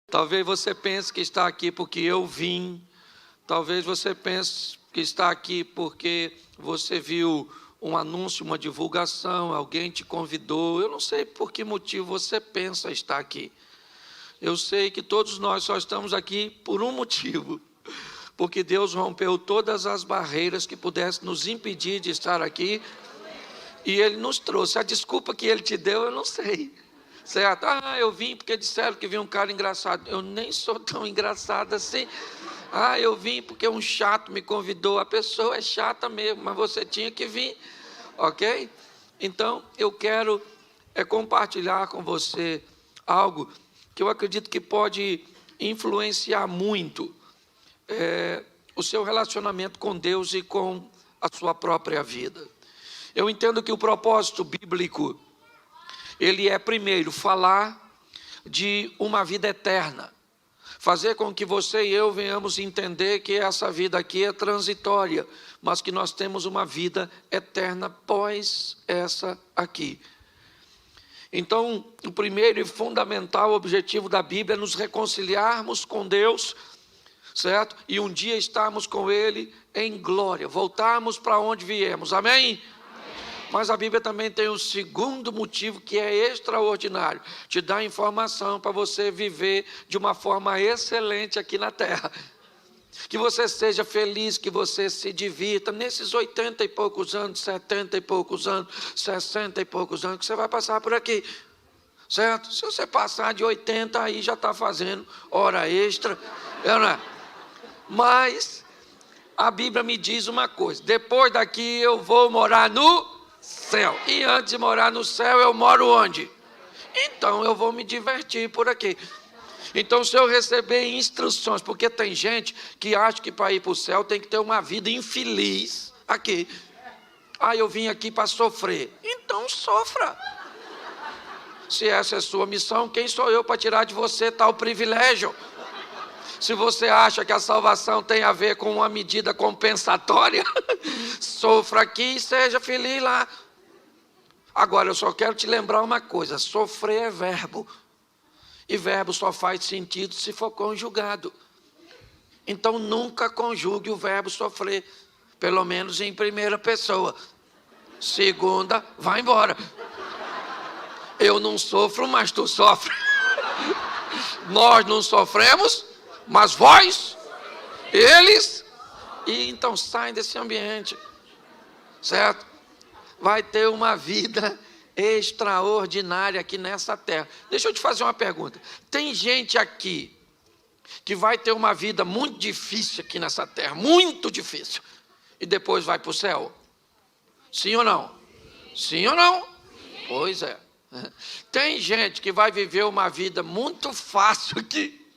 Talvez você pense que está aqui porque eu vim. Talvez você pense que está aqui porque você viu um anúncio, uma divulgação, alguém te convidou. Eu não sei por que motivo você pensa estar aqui. Eu sei que todos nós só estamos aqui por um motivo. Porque Deus rompeu todas as barreiras que pudessem nos impedir de estar aqui. E Ele nos trouxe. A desculpa que Ele te deu, eu não sei. Certo? Eu vim porque disseram que vinha um cara engraçado. Eu nem sou tão engraçado assim. Eu vim porque um chato me convidou. A pessoa é chata mesmo, mas você tinha que vir. Ok? Então, eu quero compartilhar com você algo que eu acredito que pode influenciar muito o seu relacionamento com Deus e com a sua própria vida. Eu entendo que o propósito bíblico, ele é, primeiro, falar de uma vida eterna. Fazer com que você e eu venhamos entender que essa vida aqui é transitória, mas que nós temos uma vida eterna após essa aqui. Então, o primeiro e fundamental objetivo da Bíblia é nos reconciliarmos com Deus, certo? E um dia estarmos com Ele em glória, voltarmos para onde viemos, amém? Mas a Bíblia também tem um segundo motivo que é extraordinário. Te dá informação para você viver de uma forma excelente aqui na terra. Que você seja feliz, que você se divirta nesses 80 e poucos anos, 70 e poucos anos, 60 e poucos anos que você vai passar por aqui. Certo? Se você passar de 80, aí já está fazendo hora extra. Não é? Mas a Bíblia me diz uma coisa. Depois daqui eu vou morar no céu. E antes de morar no céu, eu moro onde? Então eu vou me divertir por aqui. Então, se eu receber instruções, porque tem gente que acha que para ir para o céu tem que ter uma vida infeliz aqui. Eu vim aqui para sofrer. Então sofra. Se essa é a sua missão, quem sou eu para tirar de você tal privilégio? Se você acha que a salvação tem a ver com uma medida compensatória, sofra aqui e seja feliz lá. Agora, eu só quero te lembrar uma coisa: sofrer é verbo. E verbo só faz sentido se for conjugado. Então, nunca conjugue o verbo sofrer, pelo menos em primeira pessoa. Segunda, vai embora. Eu não sofro, mas tu sofre. Nós não sofremos, mas vós, eles, e então saem desse ambiente, certo? Vai ter uma vida extraordinária aqui nessa terra. Deixa eu te fazer uma pergunta. Tem gente aqui que vai ter uma vida muito difícil aqui nessa terra, muito difícil, e depois vai para o céu? Sim ou não? Sim ou não? Pois é. Tem gente que vai viver uma vida muito fácil aqui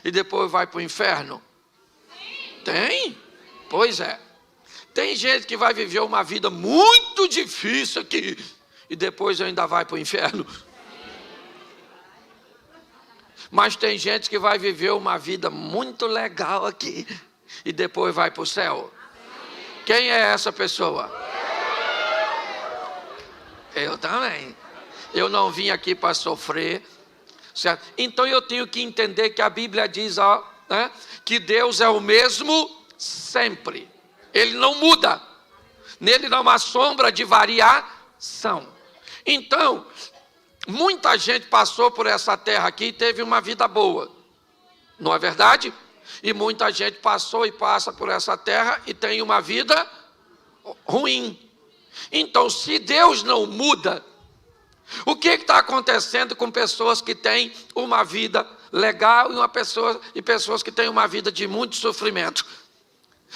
e depois vai para o inferno? Tem? Pois é. Tem gente que vai viver uma vida muito difícil aqui e depois ainda vai para o inferno? Mas tem gente que vai viver uma vida muito legal aqui e depois vai para o céu? Quem é essa pessoa? Eu também. Eu não vim aqui para sofrer, certo? Então eu tenho que entender que a Bíblia diz que Deus é o mesmo sempre. Ele não muda. Nele não há sombra de variação. Então, muita gente passou por essa terra aqui e teve uma vida boa. Não é verdade? E muita gente passou e passa por essa terra e tem uma vida ruim. Então, se Deus não muda, o que está acontecendo com pessoas que têm uma vida legal e pessoas que têm uma vida de muito sofrimento?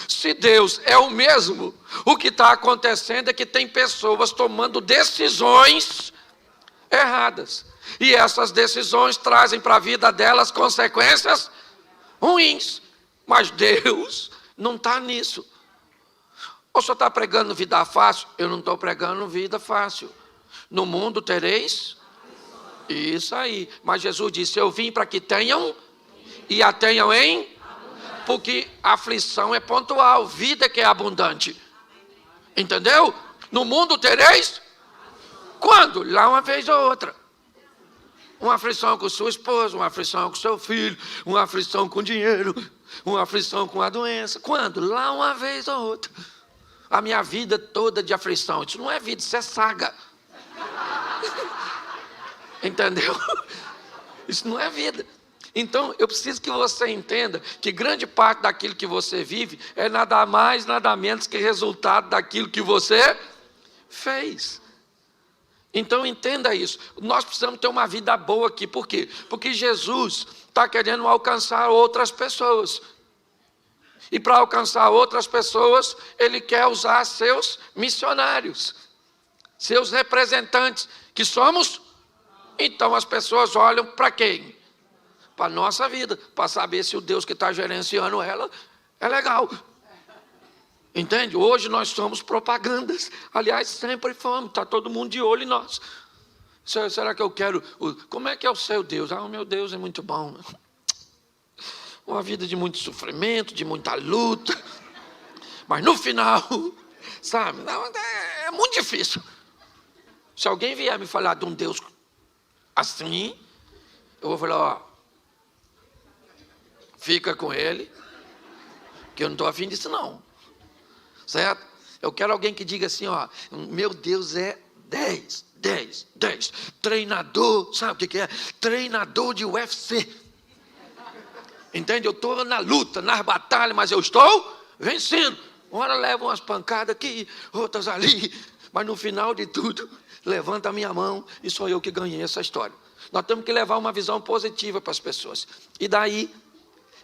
Se Deus é o mesmo, o que está acontecendo é que tem pessoas tomando decisões erradas. E essas decisões trazem para a vida delas consequências ruins. Mas Deus não está nisso. Ou só está pregando vida fácil? Eu não estou pregando vida fácil. No mundo tereis? Isso aí. Mas Jesus disse: eu vim para que tenham e a tenham em... Porque a aflição é pontual, vida que é abundante. Entendeu? No mundo tereis? Quando? Lá uma vez ou outra. Uma aflição com sua esposa, uma aflição com seu filho, uma aflição com dinheiro, uma aflição com a doença. Quando? Lá uma vez ou outra. A minha vida toda de aflição. Isso não é vida, isso é saga. Entendeu? Isso não é vida. Então, eu preciso que você entenda que grande parte daquilo que você vive é nada mais, nada menos que resultado daquilo que você fez. Então, entenda isso. Nós precisamos ter uma vida boa aqui. Por quê? Porque Jesus está querendo alcançar outras pessoas. E para alcançar outras pessoas, Ele quer usar seus missionários, seus representantes, que somos. Então, as pessoas olham para quem? Para a nossa vida, para saber se o Deus que está gerenciando ela é legal. Entende? Hoje nós somos propagandas. Aliás, sempre fomos, está todo mundo de olho em nós. Será que eu quero... Como é que é o seu Deus? O meu Deus é muito bom. Uma vida de muito sofrimento, de muita luta. Mas no final, sabe, é muito difícil. Se alguém vier me falar de um Deus assim, eu vou falar, fica com ele, que eu não estou afim disso não. Certo? Eu quero alguém que diga assim, meu Deus é 10. Treinador, sabe o que é? Treinador de UFC. Entende? Eu estou na luta, nas batalhas, mas eu estou vencendo. Uma hora levo umas pancadas aqui, outras ali, mas no final de tudo, levanta a minha mão e sou eu que ganhei essa história. Nós temos que levar uma visão positiva para as pessoas. E daí,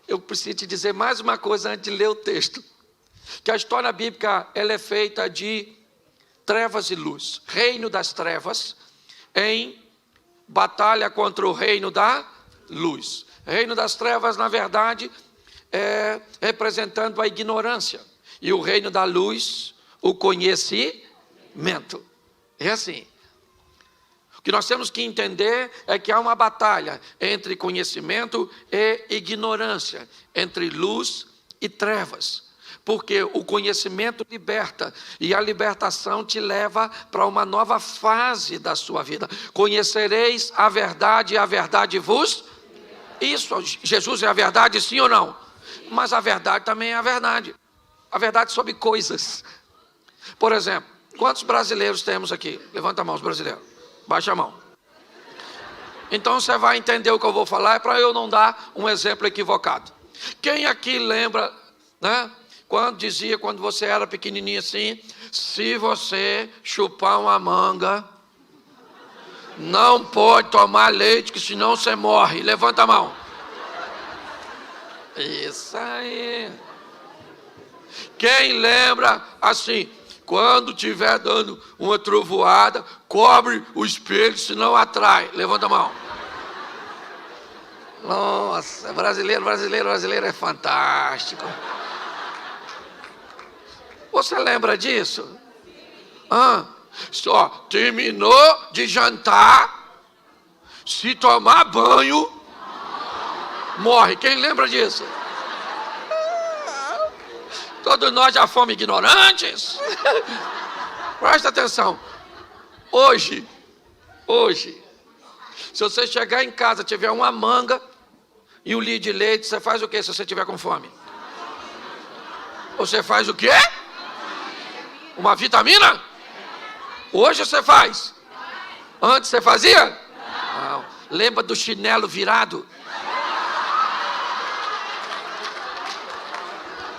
eu preciso te dizer mais uma coisa antes de ler o texto. Que a história bíblica ela é feita de trevas e luz. Reino das trevas em batalha contra o reino da luz. Reino das trevas, na verdade, é representando a ignorância. E o reino da luz, o conhecimento. É assim. O que nós temos que entender é que há uma batalha entre conhecimento e ignorância, entre luz e trevas. Porque o conhecimento liberta e a libertação te leva para uma nova fase da sua vida. Conhecereis a verdade e a verdade vos... Isso, Jesus é a verdade, sim ou não? Mas a verdade também é a verdade. A verdade sobre coisas. Por exemplo, quantos brasileiros temos aqui? Levanta a mão, os brasileiros. Baixa a mão. Então você vai entender o que eu vou falar, é para eu não dar um exemplo equivocado. Quem aqui lembra, né? Quando você era pequenininho assim, se você chupar uma manga, não pode tomar leite, que senão você morre. Levanta a mão. Isso aí. Quem lembra assim, quando estiver dando uma trovoada, cobre o espelho, senão atrai. Levanta a mão. Nossa, brasileiro é fantástico. Você lembra disso? Só terminou de jantar, se tomar banho, morre. Quem lembra disso? Todos nós já fomos ignorantes. Presta atenção. Hoje, se você chegar em casa, tiver uma manga e um litro de leite, você faz o que se você tiver com fome? Você faz o quê? Uma vitamina? Hoje você faz? Antes você fazia? Não. Lembra do chinelo virado?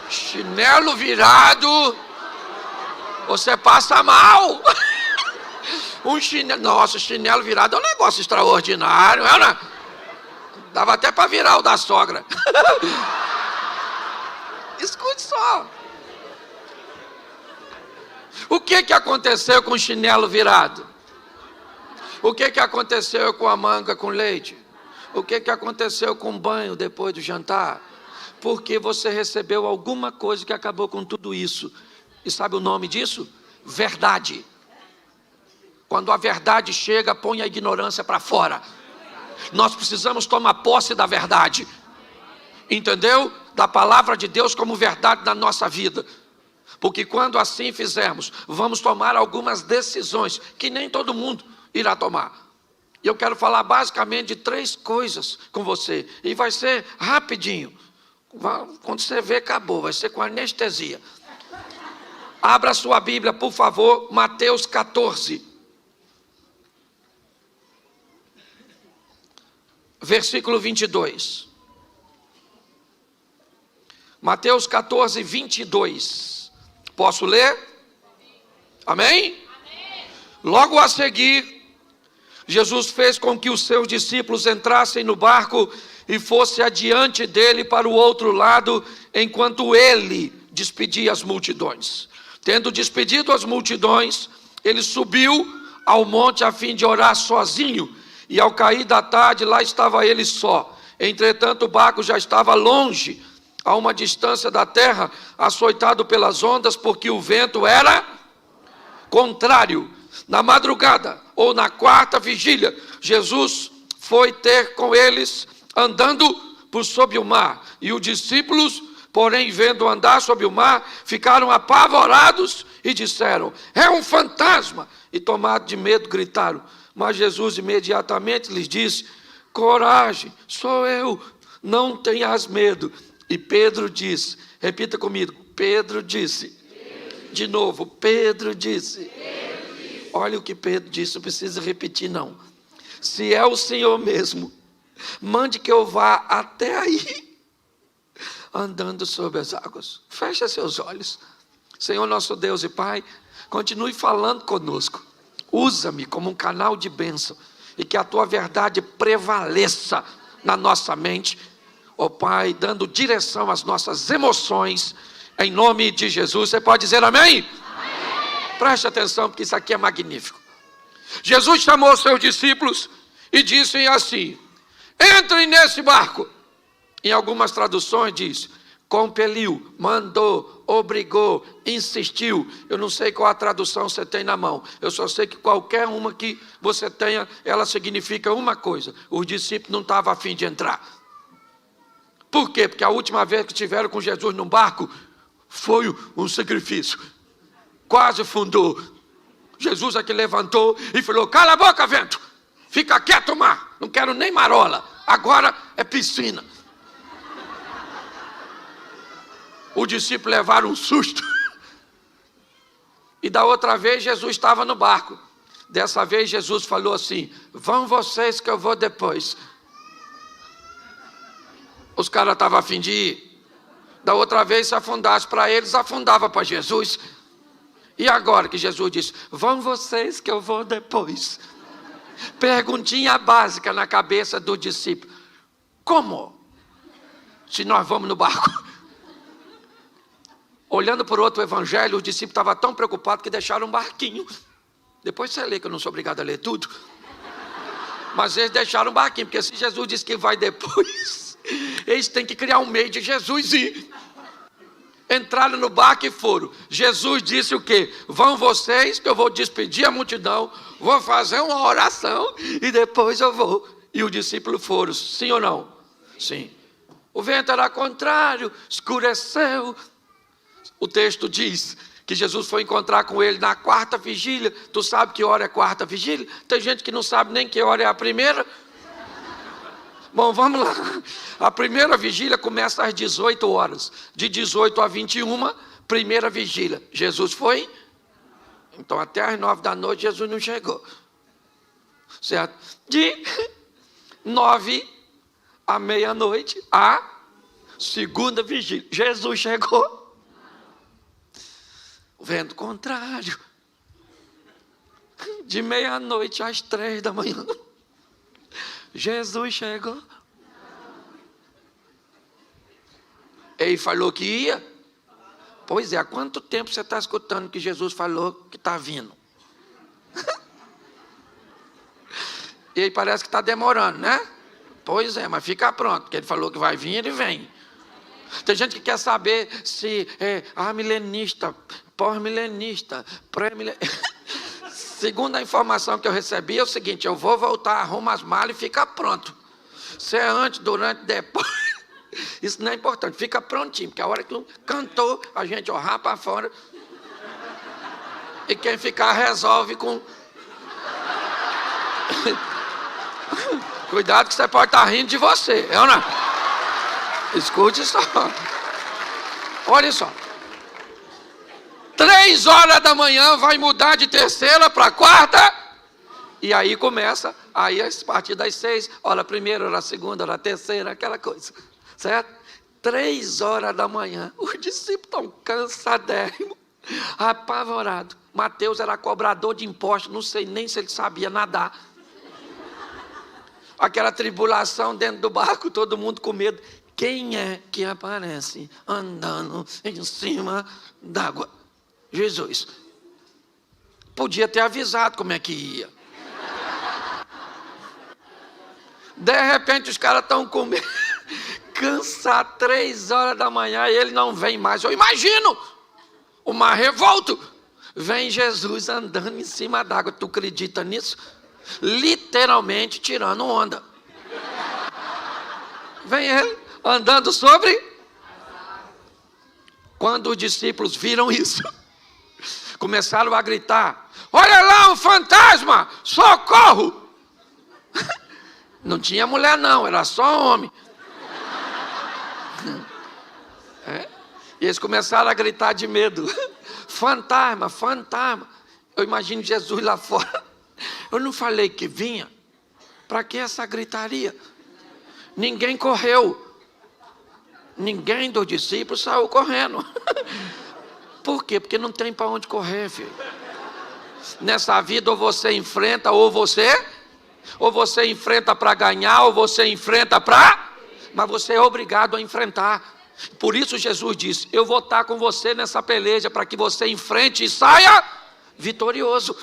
Chinelo virado, você passa mal. Nossa, chinelo virado é um negócio extraordinário, né? Dava até para virar o da sogra. Escute só. O que aconteceu com o chinelo virado? O que aconteceu com a manga com leite? O que aconteceu com o banho depois do jantar? Porque você recebeu alguma coisa que acabou com tudo isso. E sabe o nome disso? Verdade. Quando a verdade chega, põe a ignorância para fora. Nós precisamos tomar posse da verdade. Entendeu? Da palavra de Deus como verdade na nossa vida. Porque quando assim fizermos, vamos tomar algumas decisões que nem todo mundo irá tomar. E eu quero falar basicamente de 3 coisas com você. E vai ser rapidinho. Quando você vê, acabou. Vai ser com anestesia. Abra sua Bíblia, por favor, Mateus 14. Versículo 22. Mateus 14, 22. Posso ler? Amém? Logo a seguir, Jesus fez com que os seus discípulos entrassem no barco e fosse adiante dele para o outro lado, enquanto ele despedia as multidões. Tendo despedido as multidões, ele subiu ao monte a fim de orar sozinho, e ao cair da tarde, lá estava ele só. Entretanto, o barco já estava longe, a uma distância da terra, açoitado pelas ondas, porque o vento era contrário. Na madrugada, ou na 4ª vigília, Jesus foi ter com eles, andando por sob o mar. E os discípulos, porém, vendo andar sob o mar, ficaram apavorados e disseram: é um fantasma! E tomados de medo, gritaram. Mas Jesus imediatamente lhes disse: coragem, sou eu, não tenhas medo. E Pedro disse, repita comigo, Pedro disse. De novo, Pedro disse. Olha o que Pedro disse, não precisa repetir não. Se é o Senhor mesmo, mande que eu vá até aí, andando sobre as águas. Feche seus olhos. Senhor nosso Deus e Pai, continue falando conosco. Usa-me como um canal de bênção, e que a Tua verdade prevaleça na nossa mente, ó Pai, dando direção às nossas emoções, em nome de Jesus. Você pode dizer amém? Preste atenção, porque isso aqui é magnífico. Jesus chamou os seus discípulos e disse assim: entrem nesse barco. Em algumas traduções diz, compeliu, mandou, obrigou, insistiu. Eu não sei qual a tradução você tem na mão. Eu só sei que qualquer uma que você tenha, ela significa uma coisa: os discípulos não estavam a fim de entrar. Por quê? Porque a última vez que estiveram com Jesus no barco foi um sacrifício. Quase fundou. Jesus aqui levantou e falou: cala a boca, vento, fica quieto, mar, não quero nem marola, agora é piscina. Os discípulos levaram um susto. E da outra vez Jesus estava no barco. Dessa vez Jesus falou assim: vão vocês que eu vou depois. Os caras estavam a fim de ir. Da outra vez, se afundasse para eles, afundava para Jesus. E agora que Jesus disse: vão vocês que eu vou depois. Perguntinha básica na cabeça do discípulo: como? Se nós vamos no barco? Olhando por outro evangelho, os discípulos estavam tão preocupados que deixaram um barquinho. Depois você lê, que eu não sou obrigado a ler tudo. Mas eles deixaram um barquinho, porque se Jesus disse que vai depois, eles têm que criar um meio de Jesus ir. Entraram no barco e foram. Jesus disse o quê? Vão vocês, que eu vou despedir a multidão, vou fazer uma oração e depois eu vou. E os discípulos foram, sim ou não? Sim. O vento era contrário, escureceu. O texto diz que Jesus foi encontrar com ele na 4ª vigília. Tu sabe que hora é 4ª vigília? Tem gente que não sabe nem que hora é a primeira. Bom, vamos lá. A primeira vigília começa às 18 horas. De 18 a 21, primeira vigília. Jesus foi? Então até às 9 da noite Jesus não chegou. Certo? De 9 à meia-noite, a segunda vigília. Jesus chegou. O vento contrário. De meia-noite às 3 da manhã. Jesus chegou. Ele falou que ia. Pois é, há quanto tempo você está escutando que Jesus falou que está vindo? E aí parece que está demorando, né? Pois é, mas fica pronto, porque ele falou que vai vir, ele vem. Tem gente que quer saber se é milenista, pós-milenista, pré-milenista. Segundo a informação que eu recebi, é o seguinte: eu vou voltar, arrumo as malas e fica pronto. Se é antes, durante, depois, isso não é importante, fica prontinho, porque a hora que cantou, a gente orrar para fora, e quem ficar resolve com... Cuidado que você pode estar rindo de você, eu não. Escute só. Olha só. 3 horas da manhã vai mudar de terceira para quarta. E aí começa, aí a partir das 6, hora primeira, hora segunda, hora terceira, aquela coisa. Certo? 3 horas da manhã, os discípulos estão cansadérrimos, apavorados. Mateus era cobrador de impostos, não sei nem se ele sabia nadar. Aquela tribulação dentro do barco, todo mundo com medo. Quem é que aparece andando em cima d'água? Jesus. Podia ter avisado como é que ia. De repente os caras estão com medo, cansados, 3 horas da manhã, e ele não vem mais. Eu imagino o mar revolto. Vem Jesus andando em cima d'água. Tu acredita nisso? Literalmente tirando onda. Vem ele andando sobre. Quando os discípulos viram isso, começaram a gritar: olha lá, um fantasma, socorro! Não tinha mulher não, era só homem. E eles começaram a gritar de medo: fantasma, fantasma. Eu imagino Jesus lá fora. Eu não falei que vinha? Para que essa gritaria? Ninguém correu. Ninguém dos discípulos saiu correndo. Por quê? Porque não tem para onde correr, filho. Nessa vida ou você enfrenta, ou você enfrenta para ganhar, ou você enfrenta para... Mas você é obrigado a enfrentar. Por isso Jesus disse: eu vou estar com você nessa peleja, para que você enfrente e saia vitorioso.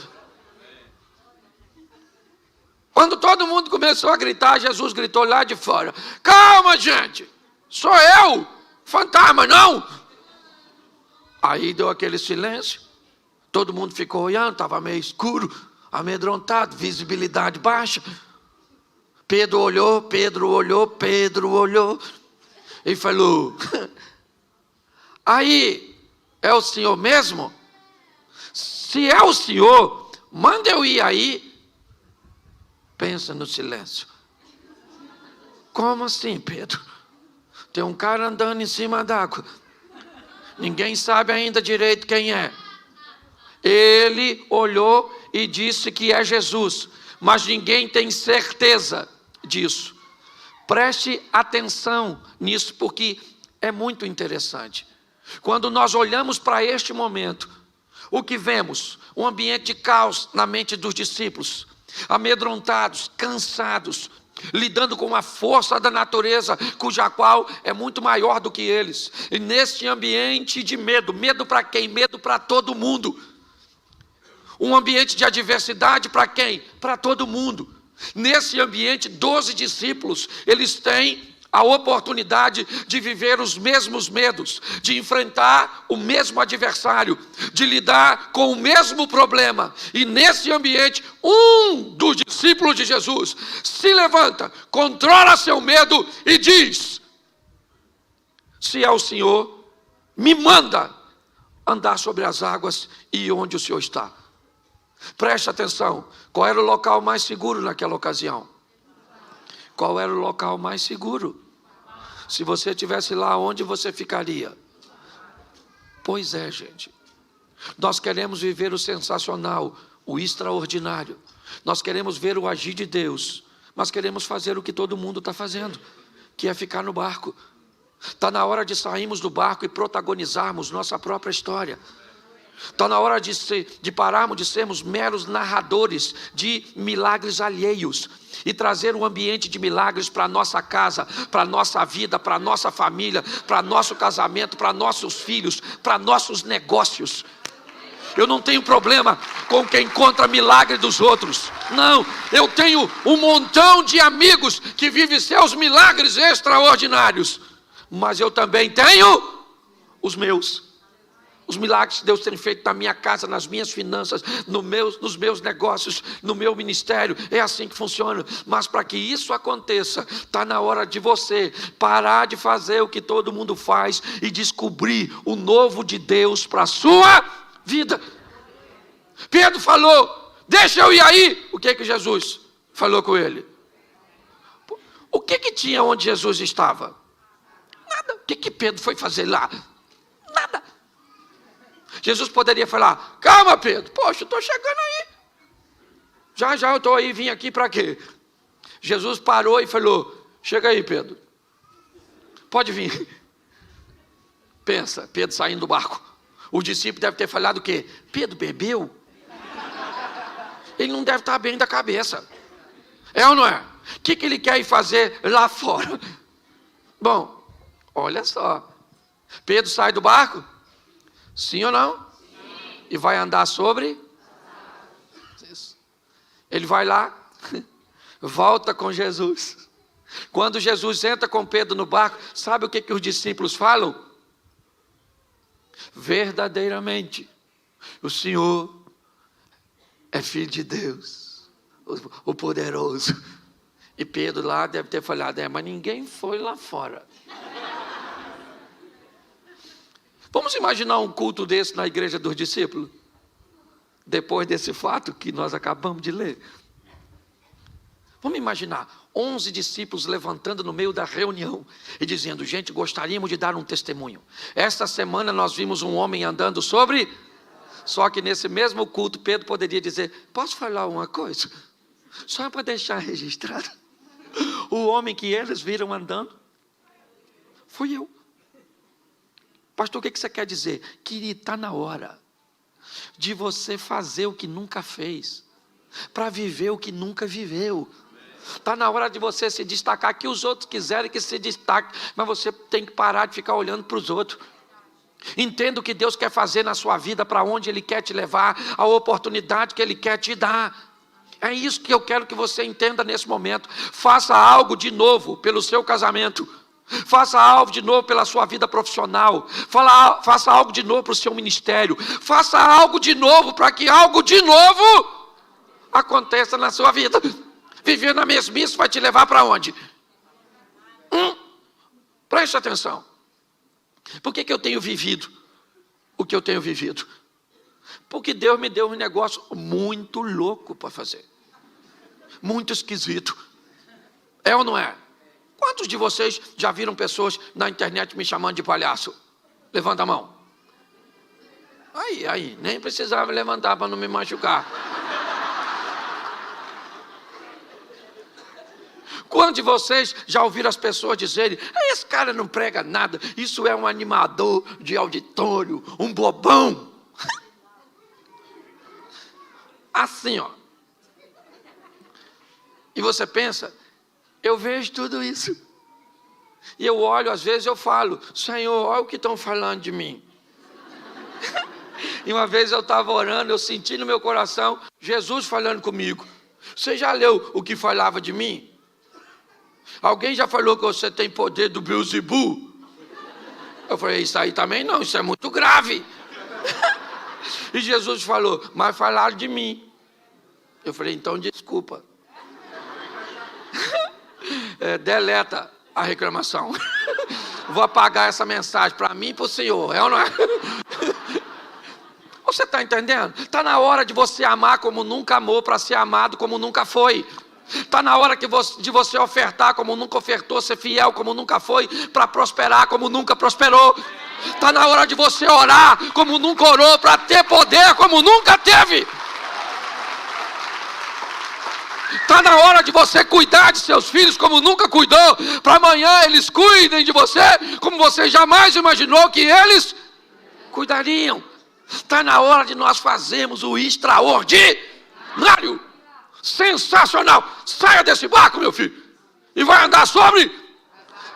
Quando todo mundo começou a gritar, Jesus gritou lá de fora: calma, gente, sou eu, fantasma não. Aí deu aquele silêncio, todo mundo ficou olhando, estava meio escuro, amedrontado, visibilidade baixa. Pedro olhou e falou: aí, é o senhor mesmo? Se é o senhor, manda eu ir aí. Pensa no silêncio. Como assim, Pedro? Tem um cara andando em cima d'água. Ninguém sabe ainda direito quem é. Ele olhou e disse que é Jesus, mas ninguém tem certeza disso. Preste atenção nisso, porque é muito interessante. Quando nós olhamos para este momento, o que vemos? Um ambiente de caos na mente dos discípulos, amedrontados, cansados, lidando com uma força da natureza, cuja qual é muito maior do que eles. E neste ambiente de medo, medo para quem? Medo para todo mundo. Um ambiente de adversidade para quem? Para todo mundo. Nesse ambiente, 12 discípulos, eles têm a oportunidade de viver os mesmos medos, de enfrentar o mesmo adversário, de lidar com o mesmo problema. E nesse ambiente, um dos discípulos de Jesus se levanta, controla seu medo e diz: se é o Senhor, me manda andar sobre as águas e onde o Senhor está. Preste atenção, qual era o local mais seguro naquela ocasião? Qual era o local mais seguro? Se você estivesse lá, onde você ficaria? Pois é, gente. Nós queremos viver o sensacional, o extraordinário. Nós queremos ver o agir de Deus, mas queremos fazer o que todo mundo está fazendo, que é ficar no barco. Está na hora de sairmos do barco e protagonizarmos nossa própria história. Está na hora de pararmos de sermos meros narradores de milagres alheios e trazer um ambiente de milagres para a nossa casa, para a nossa vida, para a nossa família, para nosso casamento, para nossos filhos, para nossos negócios. Eu não tenho problema com quem conta milagre dos outros. Não, eu tenho um montão de amigos que vivem seus milagres extraordinários. Mas eu também tenho os meus. Os milagres que Deus tem feito na minha casa, nas minhas finanças, nos meus negócios, no meu ministério. É assim que funciona. Mas para que isso aconteça, está na hora de você parar de fazer o que todo mundo faz e descobrir o novo de Deus para a sua vida. Pedro falou: deixa eu ir aí. O que Jesus falou com ele? O que tinha onde Jesus estava? Nada. O que Pedro foi fazer lá? Nada. Jesus poderia falar: calma, Pedro, poxa, eu estou chegando aí. Já eu estou aí, vim aqui para quê? Jesus parou e falou: chega aí, Pedro. Pode vir. Pensa, Pedro saindo do barco. O discípulo deve ter falado o quê? Pedro bebeu? Ele não deve estar bem da cabeça. É ou não é? O que ele quer ir fazer lá fora? Bom, olha só. Pedro sai do barco? Sim ou não? Sim. E vai andar sobre? Isso. Ele vai lá, volta com Jesus. Quando Jesus entra com Pedro no barco, sabe o que os discípulos falam? Verdadeiramente, o Senhor é Filho de Deus, o poderoso. E Pedro lá deve ter falado: mas ninguém foi lá fora. Vamos imaginar um culto desse na igreja dos discípulos? Depois desse fato que nós acabamos de ler. Vamos imaginar 11 discípulos levantando no meio da reunião e dizendo: gente, gostaríamos de dar um testemunho. Esta semana nós vimos um homem andando sobre... Só que nesse mesmo culto Pedro poderia dizer: posso falar uma coisa? Só para deixar registrado. O homem que eles viram andando fui eu. Pastor, o que você quer dizer? Que está na hora de você fazer o que nunca fez, para viver o que nunca viveu. Está na hora de você se destacar, que os outros quiserem que se destaque, mas você tem que parar de ficar olhando para os outros. Entenda o que Deus quer fazer na sua vida, para onde Ele quer te levar, a oportunidade que Ele quer te dar. É isso que eu quero que você entenda nesse momento. Faça algo de novo pelo seu casamento. Faça algo de novo pela sua vida profissional. Faça algo de novo para o seu ministério. Faça algo de novo para que algo de novo aconteça na sua vida. Viver na mesmice vai te levar para onde? Preste atenção. Por que eu tenho vivido o que eu tenho vivido? Porque Deus me deu um negócio muito louco para fazer. Muito esquisito. É ou não é? Quantos de vocês já viram pessoas na internet me chamando de palhaço? Levanta a mão. Aí, nem precisava levantar para não me machucar. Quantos de vocês já ouviram as pessoas dizerem: esse cara não prega nada, isso é um animador de auditório, um bobão? Assim, ó. E você pensa: eu vejo tudo isso. E eu olho, às vezes eu falo: Senhor, olha o que estão falando de mim. E uma vez eu estava orando, eu senti no meu coração Jesus falando comigo. Você já leu o que falava de mim? Alguém já falou que você tem poder do Beelzebub? Eu falei: isso aí também não, isso é muito grave. E Jesus falou: mas falaram de mim. Eu falei: então desculpa. Deleta a reclamação. Vou apagar essa mensagem para mim e para o Senhor. É ou não é? Você está entendendo? Está na hora de você amar como nunca amou, para ser amado como nunca foi. Está na hora de você ofertar como nunca ofertou, ser fiel como nunca foi, para prosperar como nunca prosperou. Está na hora de você orar como nunca orou, para ter poder como nunca teve. Está na hora de você cuidar de seus filhos como nunca cuidou, para amanhã eles cuidem de você como você jamais imaginou que eles cuidariam. Está na hora de nós fazermos o extraordinário. Sensacional. Saia desse barco, meu filho, e vai andar sobre,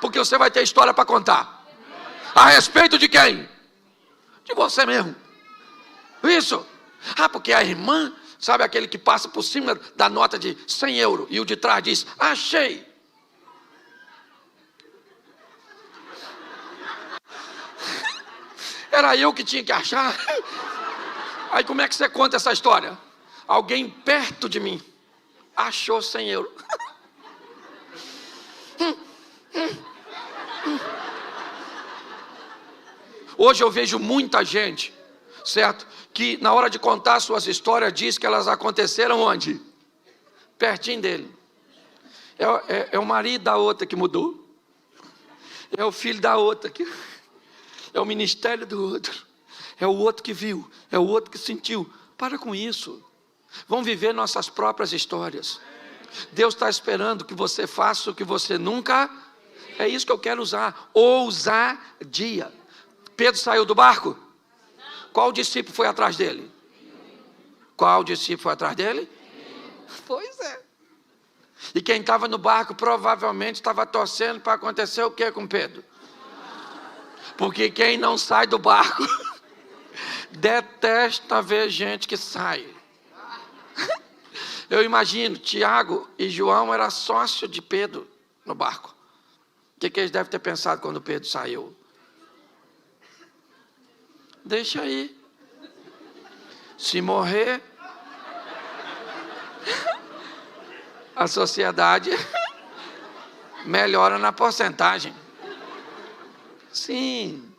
porque você vai ter história para contar. A respeito de quem? De você mesmo. Isso. Porque a irmã, sabe aquele que passa por cima da nota de 100 euros e o de trás diz: achei. Era eu que tinha que achar. Aí como é que você conta essa história? Alguém perto de mim achou 100 euros. Hoje eu vejo muita gente, certo? Que na hora de contar suas histórias diz que elas aconteceram onde? Pertinho dele. É o marido da outra que mudou. É o filho da outra que... É o ministério do outro. É o outro que viu. É o outro que sentiu. Para com isso. Vamos viver nossas próprias histórias. Deus está esperando que você faça o que você nunca... É isso que eu quero usar. Ousadia. Pedro saiu do barco? Qual discípulo foi atrás dele? Qual discípulo foi atrás dele? Pois é. E quem estava no barco provavelmente estava torcendo para acontecer o que com Pedro? Porque quem não sai do barco detesta ver gente que sai. Eu imagino, Tiago e João eram sócios de Pedro no barco. O que eles devem ter pensado quando Pedro saiu? Deixa aí. Se morrer, a sociedade melhora na porcentagem. Sim.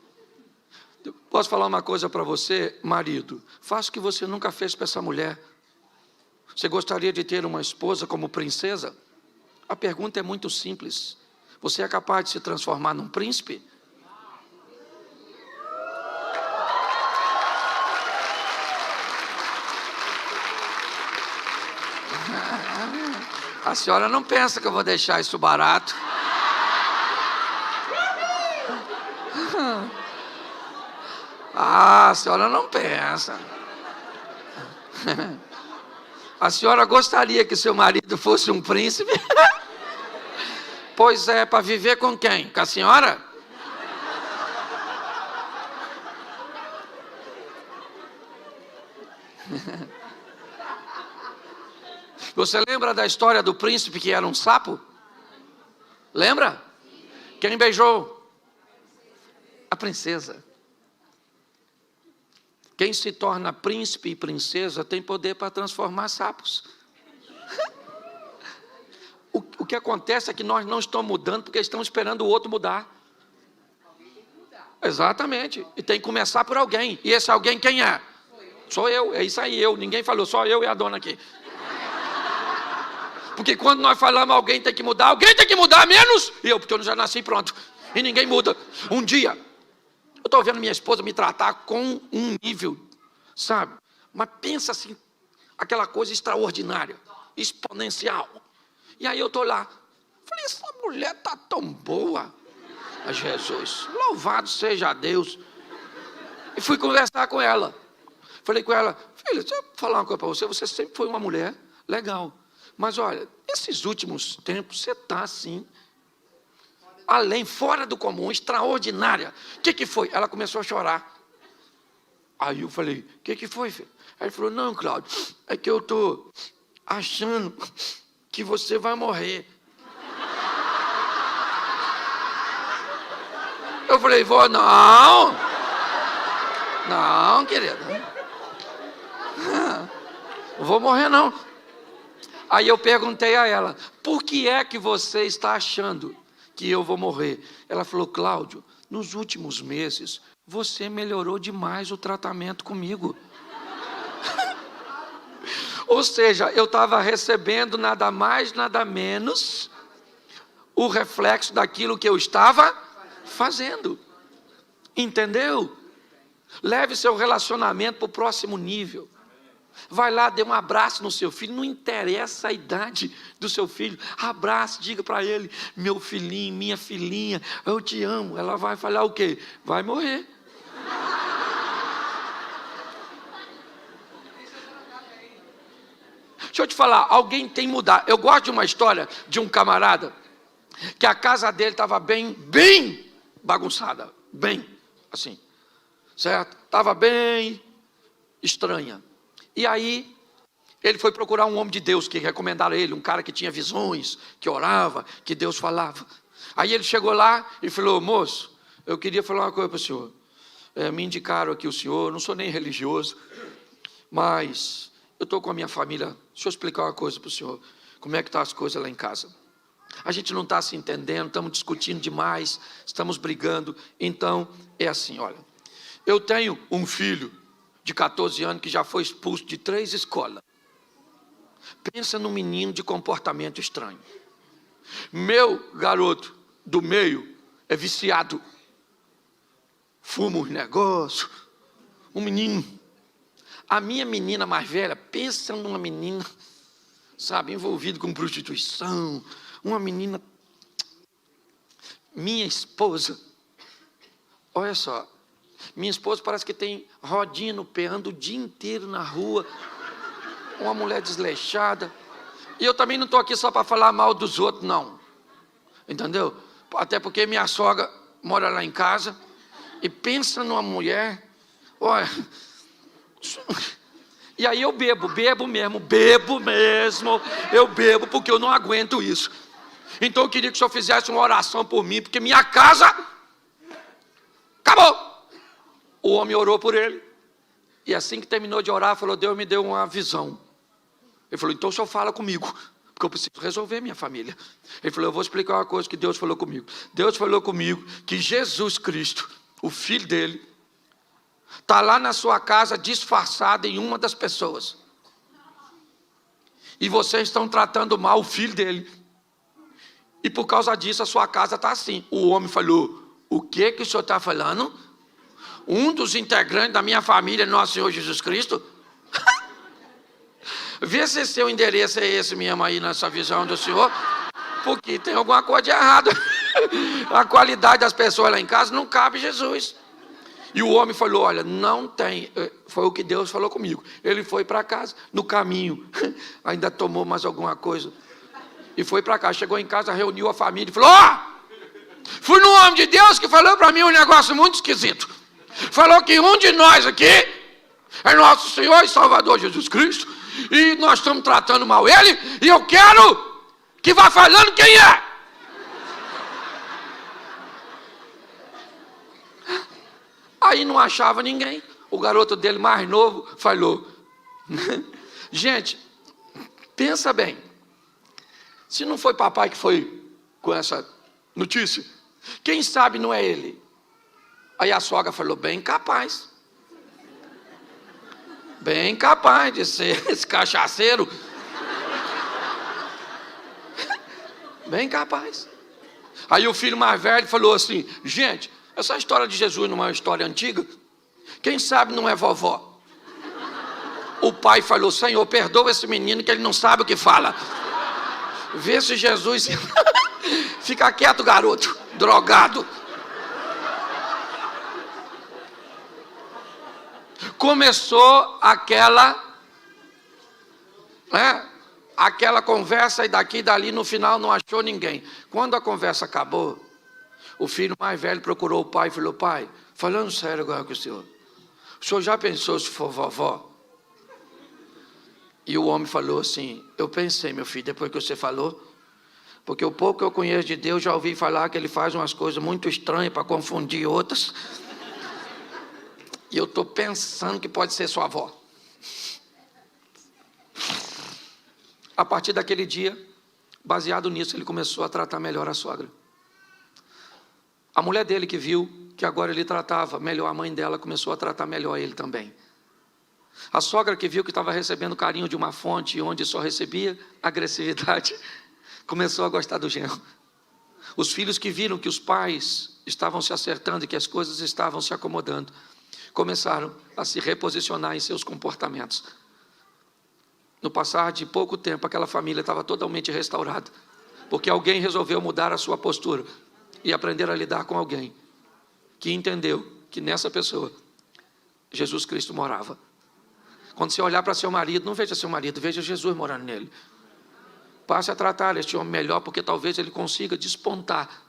Posso falar uma coisa para você, marido? Faça o que você nunca fez para essa mulher. Você gostaria de ter uma esposa como princesa? A pergunta é muito simples. Você é capaz de se transformar num príncipe? A senhora não pensa que eu vou deixar isso barato? A senhora não pensa. A senhora gostaria que seu marido fosse um príncipe? Pois é, para viver com quem? Com a senhora? Você lembra da história do príncipe que era um sapo? Lembra? Quem beijou? A princesa. Quem se torna príncipe e princesa tem poder para transformar sapos. O que acontece é que nós não estamos mudando porque estamos esperando o outro mudar. Exatamente. E tem que começar por alguém. E esse alguém quem é? Sou eu. É isso aí, eu. Ninguém falou, só eu e a dona aqui. Porque quando nós falamos alguém tem que mudar menos eu, porque eu já nasci pronto. E ninguém muda. Um dia, eu estou vendo minha esposa me tratar com um nível, sabe? Mas pensa assim, aquela coisa extraordinária, exponencial. E aí eu estou lá, falei, essa mulher está tão boa. A Jesus, louvado seja Deus. E fui conversar com ela. Falei com ela, filha, deixa eu falar uma coisa para você, você sempre foi uma mulher legal. Mas olha, nesses últimos tempos você está assim, além, fora do comum, extraordinária. O que foi? Ela começou a chorar. Aí eu falei, o que foi, filho? Aí ele falou, não, Cláudio, é que eu estou achando que você vai morrer. Eu falei, vou, não, querida, não vou morrer não. Aí eu perguntei a ela, por que é que você está achando que eu vou morrer? Ela falou, Cláudio, nos últimos meses, você melhorou demais o tratamento comigo. Ou seja, eu estava recebendo nada mais, nada menos, o reflexo daquilo que eu estava fazendo. Entendeu? Leve seu relacionamento para o próximo nível. Vai lá, dê um abraço no seu filho, não interessa a idade do seu filho, abrace, diga para ele, meu filhinho, minha filhinha, eu te amo. Ela vai falar o quê? Vai morrer. Deixa eu te falar, alguém tem que mudar. Eu gosto de uma história de um camarada, que a casa dele estava bem bagunçada, bem assim, certo? Estava bem estranha. E aí, ele foi procurar um homem de Deus que recomendaram ele, um cara que tinha visões, que orava, que Deus falava. Aí ele chegou lá e falou, moço, eu queria falar uma coisa para o senhor. Me indicaram aqui o senhor, não sou nem religioso, mas eu estou com a minha família. Deixa eu explicar uma coisa para o senhor. Como é que estão as coisas lá em casa? A gente não está se entendendo, estamos discutindo demais, estamos brigando. Então, é assim, olha, eu tenho um filho de 14 anos que já foi expulso de 3 escolas. Pensa num menino de comportamento estranho. Meu garoto do meio é viciado. Fuma os negócios. Um menino. A minha menina mais velha, pensa numa menina, sabe, envolvida com prostituição. Uma menina. Minha esposa, olha só. Minha esposa parece que tem rodinha no pé, anda o dia inteiro na rua. Uma mulher desleixada. E eu também não estou aqui só para falar mal dos outros, não. Entendeu? Até porque minha sogra mora lá em casa. E pensa numa mulher. Olha. E aí eu bebo mesmo. Eu bebo porque eu não aguento isso. Então eu queria que o senhor fizesse uma oração por mim, porque minha casa acabou. O homem orou por ele. E assim que terminou de orar, falou: Deus me deu uma visão. Ele falou: então o senhor fala comigo, porque eu preciso resolver minha família. Ele falou: eu vou explicar uma coisa que Deus falou comigo. Deus falou comigo que Jesus Cristo, o filho dele, está lá na sua casa disfarçado em uma das pessoas. E vocês estão tratando mal o filho dele. E por causa disso a sua casa está assim. O homem falou: o que o senhor está falando? Um dos integrantes da minha família, nosso Senhor Jesus Cristo? Vê se seu endereço é esse mesmo aí nessa visão do senhor, porque tem alguma coisa de errado. A qualidade das pessoas lá em casa não cabe Jesus. E o homem falou: olha, não tem. Foi o que Deus falou comigo. Ele foi para casa, no caminho, ainda tomou mais alguma coisa. E foi para cá, chegou em casa, reuniu a família e falou: fui no homem de Deus que falou para mim um negócio muito esquisito. Falou que um de nós aqui é nosso Senhor e Salvador Jesus Cristo, e nós estamos tratando mal ele, e eu quero que vá falando quem é. Aí não achava ninguém. O garoto dele mais novo falou: gente, pensa bem, se não foi papai que foi com essa notícia, quem sabe não é ele? Aí a sogra falou: bem capaz de ser esse cachaceiro. Bem capaz. Aí o filho mais velho falou assim: gente, essa história de Jesus não é uma história antiga? Quem sabe não é vovó? O pai falou: Senhor, perdoa esse menino que ele não sabe o que fala. Vê se Jesus... Fica quieto, garoto, drogado. Começou aquela conversa, e daqui e dali, no final não achou ninguém. Quando a conversa acabou, o filho mais velho procurou o pai e falou: pai, falando sério agora com o senhor já pensou se for vovó? E o homem falou assim: eu pensei, meu filho, depois que você falou, porque o pouco que eu conheço de Deus, já ouvi falar que ele faz umas coisas muito estranhas para confundir outras. E eu estou pensando que pode ser sua avó. A partir daquele dia, baseado nisso, ele começou a tratar melhor a sogra. A mulher dele, que viu que agora ele tratava melhor a mãe dela, começou a tratar melhor ele também. A sogra, que viu que estava recebendo carinho de uma fonte onde só recebia agressividade, começou a gostar do genro. Os filhos, que viram que os pais estavam se acertando e que as coisas estavam se acomodando, começaram a se reposicionar em seus comportamentos. No passar de pouco tempo, aquela família estava totalmente restaurada, porque alguém resolveu mudar a sua postura e aprender a lidar com alguém que entendeu que nessa pessoa Jesus Cristo morava. Quando você olhar para seu marido, não veja seu marido, veja Jesus morando nele. Passe a tratar este homem melhor, porque talvez ele consiga despontar,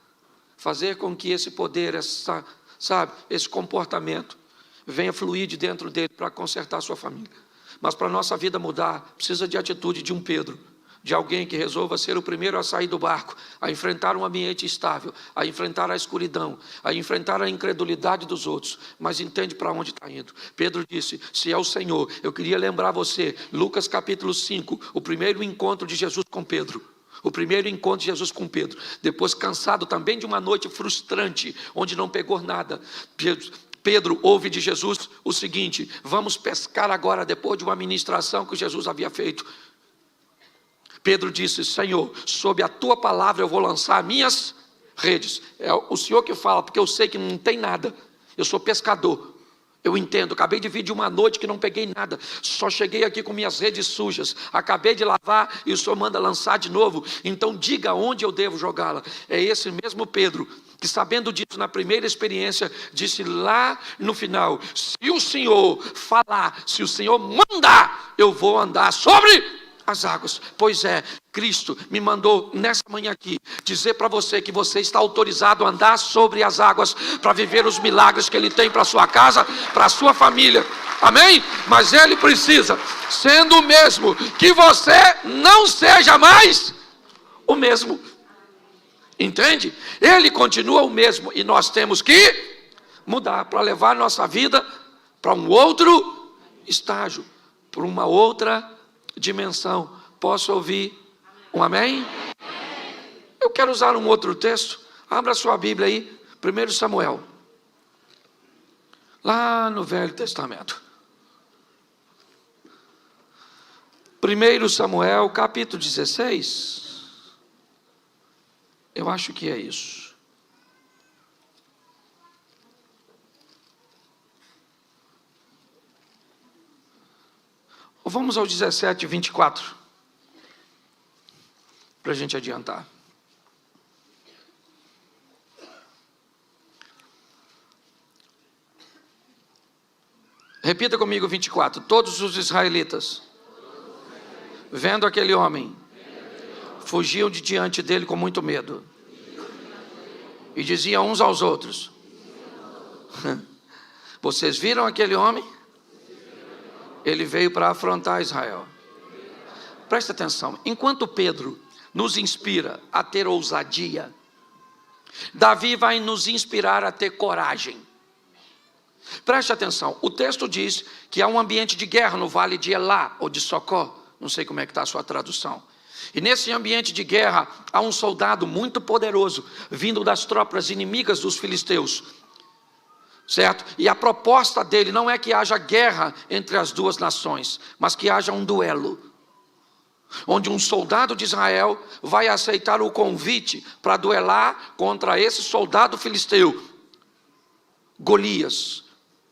fazer com que esse poder, esse comportamento venha fluir de dentro dele para consertar a sua família. Mas para a nossa vida mudar, precisa de atitude de um Pedro, de alguém que resolva ser o primeiro a sair do barco, a enfrentar um ambiente estável, a enfrentar a escuridão, a enfrentar a incredulidade dos outros, mas entende para onde está indo. Pedro disse: se é o Senhor, eu queria lembrar você, Lucas capítulo 5, o primeiro encontro de Jesus com Pedro. O primeiro encontro de Jesus com Pedro, depois cansado também de uma noite frustrante, onde não pegou nada, Pedro ouve de Jesus o seguinte: vamos pescar agora, depois de uma ministração que Jesus havia feito. Pedro disse: Senhor, sob a tua palavra eu vou lançar minhas redes. É o Senhor que fala, porque eu sei que não tem nada. Eu sou pescador. Eu entendo, acabei de vir de uma noite que não peguei nada, só cheguei aqui com minhas redes sujas, acabei de lavar e o Senhor manda lançar de novo, então diga onde eu devo jogá-la. É esse mesmo Pedro que, sabendo disso na primeira experiência, disse lá no final: se o Senhor falar, se o Senhor mandar, eu vou andar sobre as águas. Pois é, Cristo me mandou nessa manhã aqui dizer para você que você está autorizado a andar sobre as águas para viver os milagres que Ele tem para a sua casa, para a sua família, amém? Mas Ele precisa, sendo o mesmo, que você não seja mais o mesmo, entende? Ele continua o mesmo e nós temos que mudar para levar nossa vida para um outro estágio, para uma outra dimensão. Posso ouvir um amém? Eu quero usar um outro texto. Abra sua Bíblia aí, 1 Samuel, lá no Velho Testamento. 1 Samuel, capítulo 16. Eu acho que é isso. Vamos ao 17, 24, para a gente adiantar. Repita comigo 24. Todos os israelitas, vendo aquele homem, fugiam de diante dele com muito medo, e diziam uns aos outros: vocês viram aquele homem? Ele veio para afrontar Israel. Presta atenção, enquanto Pedro nos inspira a ter ousadia, Davi vai nos inspirar a ter coragem. Preste atenção, o texto diz que há um ambiente de guerra no vale de Elá, ou de Socó, não sei como é que está a sua tradução. E nesse ambiente de guerra, há um soldado muito poderoso, vindo das tropas inimigas dos filisteus, certo? E a proposta dele não é que haja guerra entre as duas nações, mas que haja um duelo, onde um soldado de Israel vai aceitar o convite para duelar contra esse soldado filisteu, Golias,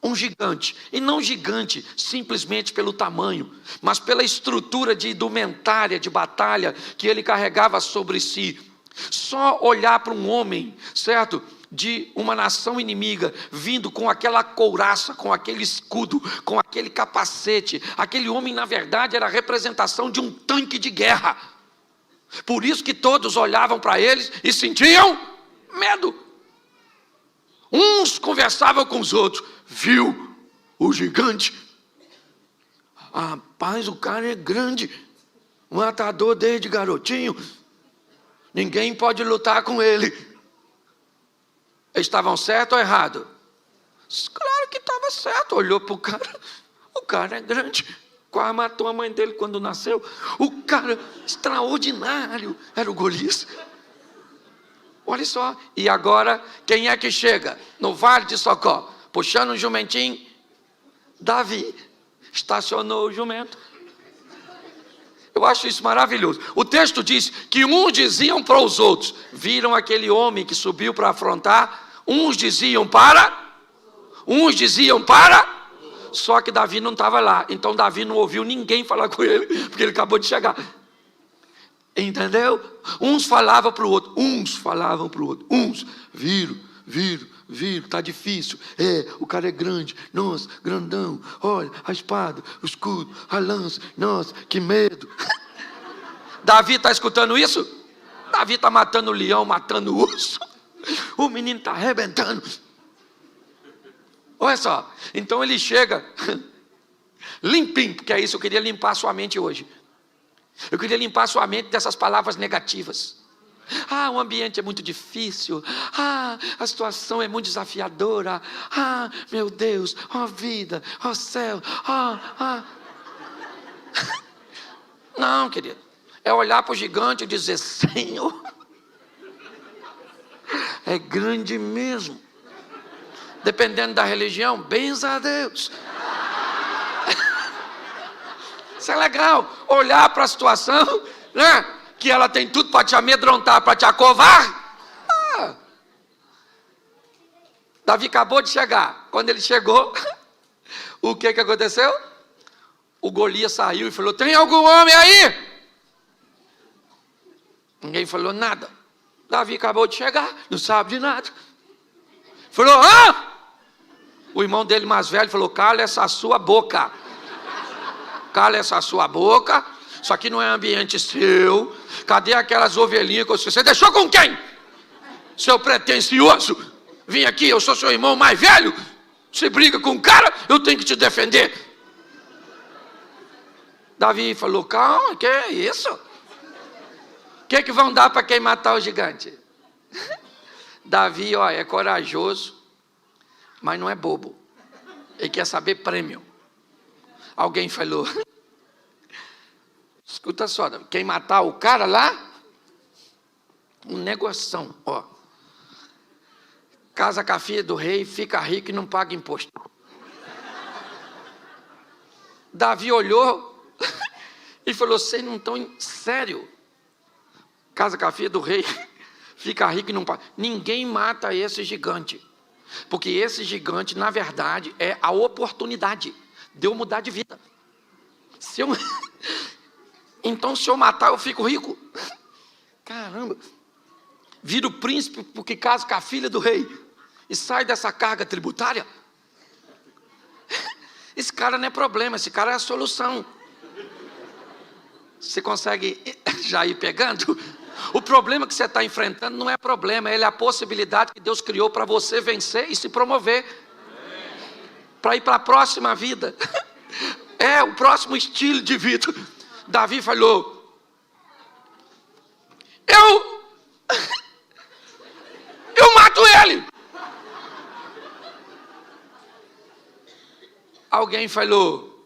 um gigante, e não gigante simplesmente pelo tamanho, mas pela estrutura de indumentária de batalha que ele carregava sobre si. Só olhar para um homem, certo, de uma nação inimiga, vindo com aquela couraça, com aquele escudo, com aquele capacete, aquele homem na verdade era a representação de um tanque de guerra. Por isso que todos olhavam para eles e sentiam medo. Uns conversavam com os outros: viu o gigante? Rapaz, o cara é grande, matador desde garotinho, ninguém pode lutar com ele. Eles estavam certo ou errado? Claro que estava certo. Olhou para o cara é grande, quase matou a mãe dele quando nasceu. O cara extraordinário era o Golias. Olha só, e agora quem é que chega no vale de Socó, puxando um jumentinho? Davi estacionou o jumento. Eu acho isso maravilhoso. O texto diz que uns diziam para os outros, viram aquele homem que subiu para afrontar, uns diziam para, só que Davi não estava lá, então Davi não ouviu ninguém falar com ele, porque ele acabou de chegar. Entendeu? Uns falavam para o outro, uns viram, está difícil, o cara é grande, nossa, grandão, olha, a espada, o escudo, a lança, nossa, que medo. Davi está escutando isso? Davi está matando o leão, matando o urso, o menino está arrebentando. Olha só, então ele chega limpinho, porque é isso, eu queria limpar a sua mente hoje. Eu queria limpar a sua mente dessas palavras negativas. O ambiente é muito difícil. A situação é muito desafiadora. Meu Deus, vida, céu. Não, querido. É olhar para o gigante e dizer: Senhor, é grande mesmo. Dependendo da religião, benza a Deus. Isso é legal. Olhar para a situação né? Que ela tem tudo para te amedrontar, para te acovar. Davi acabou de chegar. Quando ele chegou, o que aconteceu? O Golias saiu e falou: tem algum homem aí? Ninguém falou nada. Davi acabou de chegar, não sabe de nada. Falou: o irmão dele mais velho falou: cala essa sua boca. Cala essa sua boca. Isso aqui não é ambiente seu. Cadê aquelas ovelhinhas que você deixou com quem? Seu pretensioso. Vim aqui, eu sou seu irmão mais velho. Você briga com o cara, eu tenho que te defender. Davi falou: calma, que é isso? O que vão dar para quem matar o gigante? Davi, ó, é corajoso, mas não é bobo. Ele quer saber prêmio. Alguém falou: escuta só, quem matar o cara lá, um negoção, ó. Casa com a filha do rei, fica rico e não paga imposto. Davi olhou e falou: vocês não estão sério? Casa com a filha do rei, fica rico e não paga. Ninguém mata esse gigante. Porque esse gigante, na verdade, é a oportunidade de eu mudar de vida. Então, se eu matar, eu fico rico. Caramba. Viro príncipe porque caso com a filha do rei e sai dessa carga tributária. Esse cara não é problema, esse cara é a solução. Você consegue já ir pegando? O problema que você está enfrentando não é problema, ele é a possibilidade que Deus criou para você vencer e se promover. Para ir para a próxima vida. É o próximo estilo de vida. Davi falou: eu mato ele. Alguém falou: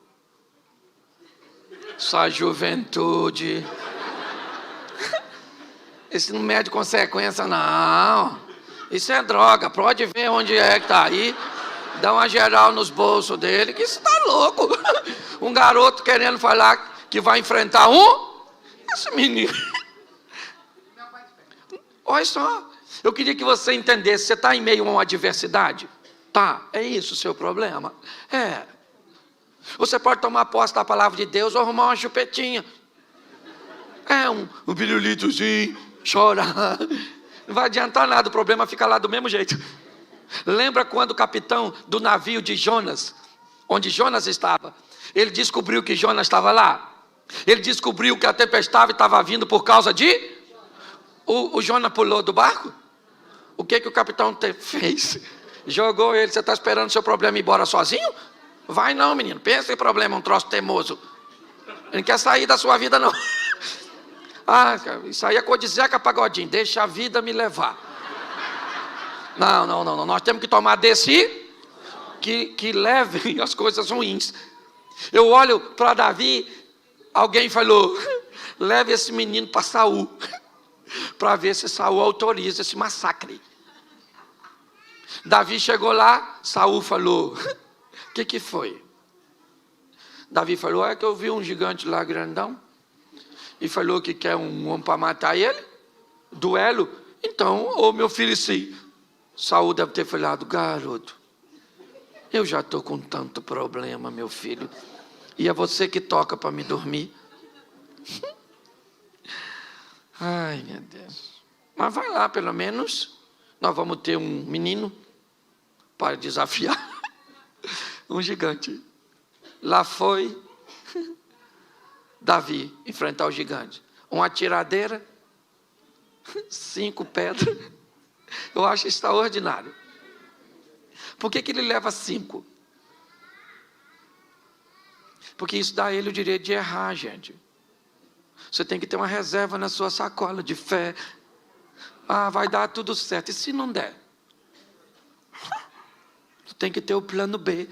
essa juventude, esse não mede consequência não. Isso é droga, pode ver onde é que está aí. Dá uma geral nos bolsos dele, que isso está louco. Um garoto querendo falar que vai enfrentar esse menino. Olha só, eu queria que você entendesse, você está em meio a uma adversidade? Tá, é isso o seu problema? É. Você pode tomar posse da palavra de Deus ou arrumar uma chupetinha. É um pirulitozinho, chorar. Não vai adiantar nada, o problema fica lá do mesmo jeito. Lembra quando o capitão do navio de Jonas, onde Jonas estava, ele descobriu que Jonas estava lá? Ele descobriu que a tempestade estava vindo por causa de... O Jonas pulou do barco? O que o capitão fez? Jogou ele. Você está esperando o seu problema ir embora sozinho? Vai não, menino. Pensa em problema, um troço teimoso. Ele não quer sair da sua vida, não. Isso aí é coisa de Zeca Pagodinho. Deixa a vida me levar. Não. Nós temos que tomar desse que levem as coisas ruins. Eu olho para Davi, alguém falou: leve esse menino para Saul, para ver se Saul autoriza esse massacre. Davi chegou lá, Saul falou: o que foi? Davi falou: é que eu vi um gigante lá grandão, e falou que quer um homem para matar ele, duelo. Então, ô meu filho, sim. Saul deve ter falado: garoto, eu já estou com tanto problema, meu filho, e é você que toca para me dormir. Ai, meu Deus. Mas vai lá, pelo menos nós vamos ter um menino para desafiar um gigante. Lá foi Davi enfrentar o gigante. Uma tiradeira, 5 pedras. Eu acho extraordinário. Por que ele leva 5? Porque isso dá a ele o direito de errar, gente. Você tem que ter uma reserva na sua sacola de fé. Vai dar tudo certo. E se não der? Você tem que ter o plano B.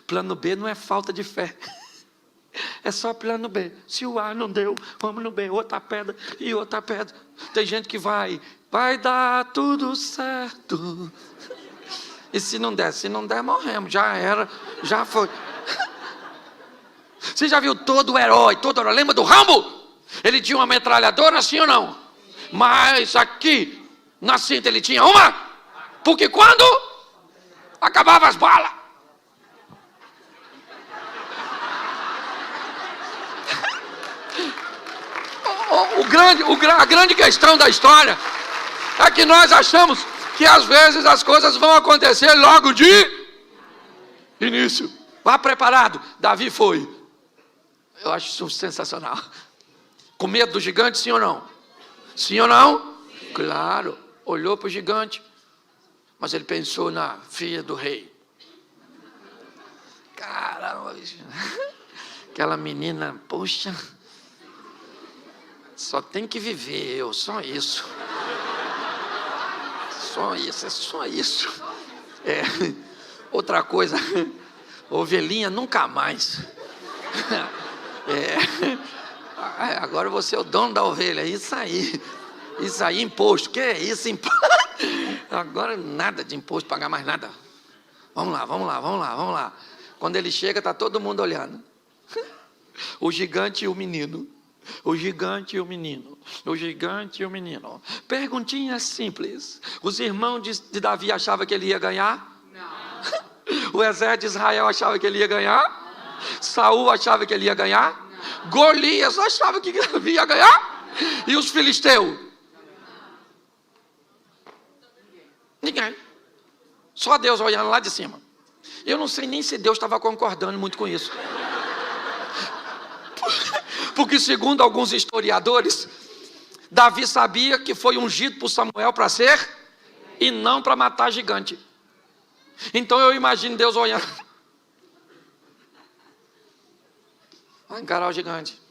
Plano B não é falta de fé. É só plano B. Se o A não deu, vamos no B. Outra pedra e outra pedra. Tem gente que vai dar tudo certo. E se não der? Se não der, morremos. Já era, já foi. Você já viu todo herói? Lembra do Rambo? Ele tinha uma metralhadora, sim ou não? Mas aqui, na cinta, ele tinha uma? Porque quando acabava as balas, a grande questão da história é que nós achamos que às vezes as coisas vão acontecer logo de início. Vá preparado. Davi foi. Eu acho isso sensacional. Com medo do gigante, sim ou não? Sim ou não? Claro. Olhou para o gigante, mas ele pensou na filha do rei. Caramba, aquela menina, poxa, só tem que viver eu, só isso. Só isso, é só isso. Outra coisa, ovelhinha nunca mais. Agora você é o dono da ovelha, isso aí, imposto, que é isso, imposto? Agora nada de imposto, pagar mais nada. Vamos lá. Quando ele chega, está todo mundo olhando. O gigante e o menino. Perguntinha simples. Os irmãos de Davi achavam que ele ia ganhar? Não. O exército de Israel achava que ele ia ganhar? Não. Saul achava que ele ia ganhar? Não. Golias achava que Davi ia ganhar? E os filisteus? Ninguém. Só Deus olhando lá de cima. Eu não sei nem se Deus estava concordando muito com isso. Porque segundo alguns historiadores, Davi sabia que foi ungido por Samuel para ser e não para matar gigante. Então eu imagino Deus olhando. Vai encarar o gigante.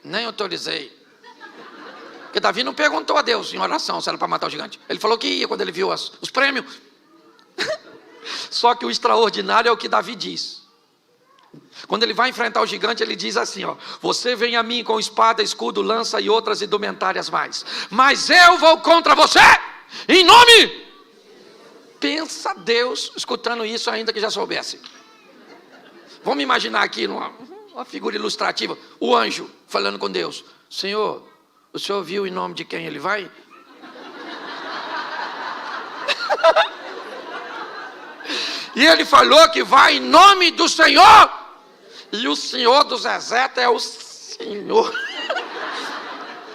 Nem autorizei. Porque Davi não perguntou a Deus em oração se era para matar o gigante. Ele falou que ia quando ele viu os prêmios. Só que o extraordinário é o que Davi diz. Quando ele vai enfrentar o gigante, ele diz assim, ó: você vem a mim com espada, escudo, lança e outras indumentárias mais, mas eu vou contra você, em nome. Pensa Deus escutando isso, ainda que já soubesse. Vamos imaginar aqui uma figura ilustrativa, o anjo falando com Deus: Senhor, o senhor viu em nome de quem ele vai? E ele falou que vai em nome do Senhor. E o Senhor dos exércitos é o Senhor.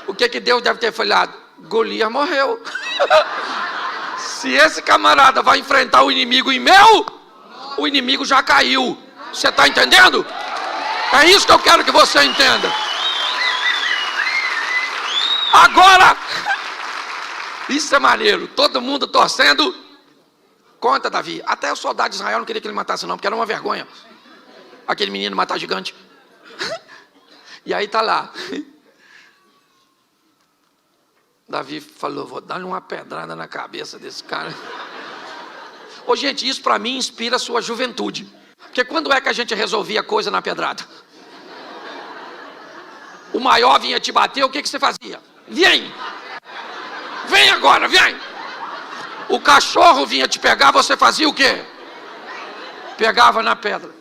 O que Deus deve ter falado? Golias morreu. Se esse camarada vai enfrentar o inimigo em meu, o inimigo já caiu. Você está entendendo? É isso que eu quero que você entenda. Agora, isso é maneiro. Todo mundo torcendo contra Davi. Até o soldado de Israel não queria que ele matasse não, porque era uma vergonha aquele menino matar gigante. E aí tá lá. Davi falou: vou dar uma pedrada na cabeça desse cara. Ô gente, isso para mim inspira a sua juventude. Porque quando é que a gente resolvia coisa na pedrada? O maior vinha te bater, o que você fazia? Vem! Vem agora, vem! O cachorro vinha te pegar, você fazia o quê? Pegava na pedra.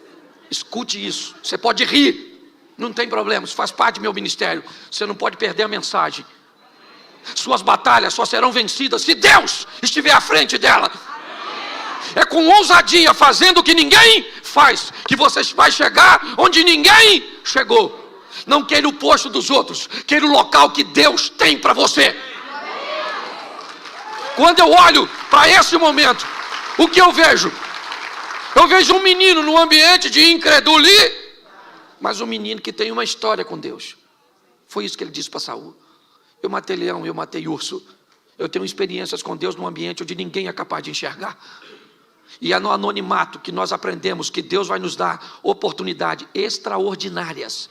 Escute isso, você pode rir, não tem problema, isso faz parte do meu ministério. Você não pode perder a mensagem. Suas batalhas só serão vencidas se Deus estiver à frente dela. É com ousadia, fazendo o que ninguém faz, que você vai chegar onde ninguém chegou. Não queira o posto dos outros, queira o local que Deus tem para você. Quando eu olho para esse momento, o que eu vejo? Eu vejo um menino num ambiente de incredulidade, mas um menino que tem uma história com Deus. Foi isso que ele disse para Saul: eu matei leão, eu matei urso. Eu tenho experiências com Deus num ambiente onde ninguém é capaz de enxergar. E é no anonimato que nós aprendemos que Deus vai nos dar oportunidades extraordinárias.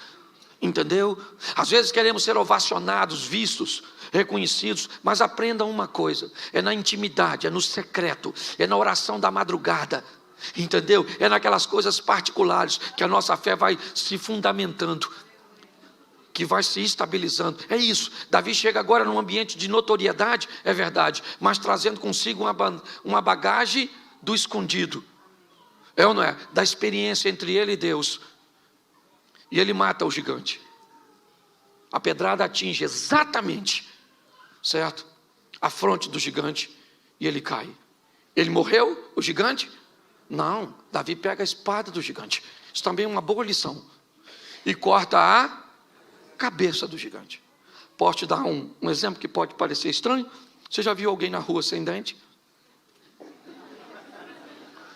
Entendeu? Às vezes queremos ser ovacionados, vistos, reconhecidos, mas aprenda uma coisa: é na intimidade, é no secreto, é na oração da madrugada. Entendeu? É naquelas coisas particulares que a nossa fé vai se fundamentando, que vai se estabilizando. É isso. Davi chega agora num ambiente de notoriedade, é verdade, mas trazendo consigo uma bagagem do escondido. É ou não é? Da experiência entre ele e Deus. E ele mata o gigante. A pedrada atinge exatamente, certo, a fronte do gigante e ele cai. Ele morreu, o gigante? Não, Davi pega a espada do gigante. Isso também é uma boa lição. E corta a cabeça do gigante. Posso te dar um exemplo que pode parecer estranho? Você já viu alguém na rua sem dente?